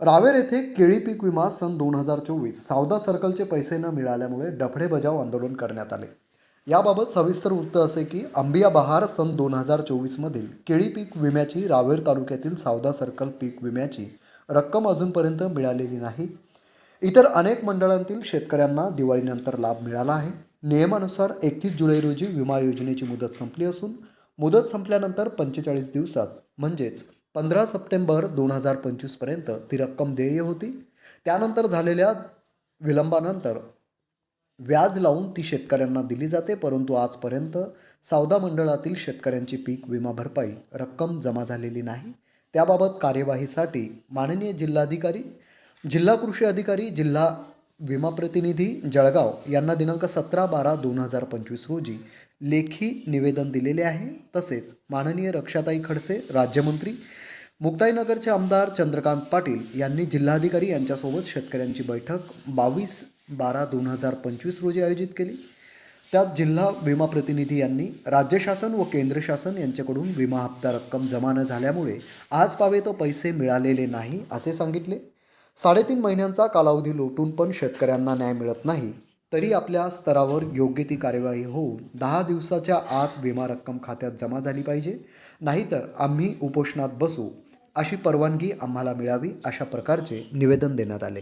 रावेर येथे केळी पीक विमा सन 2024 सावदा सर्कलचे पैसे न मिळाल्यामुळे डफडे बजाव आंदोलन करण्यात आले. याबाबत सविस्तर वृत्त असे की अंबिया बहार सन 2024 मधील केळी पीक विम्याची रावेर तालुक्यातील सावदा सर्कल पीक विम्याची रक्कम अजूनपर्यंत मिळालेली नाही. इतर अनेक मंडळांतील शेतकऱ्यांना दिवाळीनंतर लाभ मिळाला आहे. नियमानुसार 31 जुलै रोजी विमा योजनेची मुदत संपली असून मुदत संपल्यानंतर 45 दिवसात म्हणजेच 15 सप्टेंबर 2025पर्यंत ती रक्कम देय होती. त्यानंतर झालेल्या विलंबानंतर व्याज लावून ती शेतकऱ्यांना दिली जाते, परंतु आजपर्यंत सावदा मंडळातील शेतकऱ्यांची पीक विमा भरपाई रक्कम जमा झालेली नाही. त्याबाबत कार्यवाहीसाठी माननीय जिल्हाधिकारी, जिल्हा कृषी अधिकारी, जिल्हा विमा प्रतिनिधी जळगाव यांना दिनांक 17/12/2025 रोजी लेखी निवेदन दिलेले आहे. तसेच माननीय रक्षाताई खडसे राज्यमंत्री, मुक्ताईनगरचे आमदार चंद्रकांत पाटील यांनी जिल्हाधिकारी यांच्यासोबत शेतकऱ्यांची बैठक 22/12/2025 रोजी आयोजित केली. त्यात जिल्हा विमा प्रतिनिधी यांनी राज्य शासन व केंद्र शासन यांच्याकडून विमा हप्ता रक्कम जमा न झाल्यामुळे आज पावे तो पैसे मिळालेले नाही असे सांगितले. 3.5 महिन्यांचा कालावधी लोटून पण शेतकऱ्यांना न्याय मिळत नाही. तरी आपल्या स्तरावर योग्य ती कार्यवाही होऊन 10 दिवसाच्या आत विमा रक्कम खात्यात जमा झाली पाहिजे, नाहीतर आम्ही उपोषणात बसू, अशी परवानगी आम्हाला मिळावी, अशा प्रकारचे निवेदन देण्यात आले.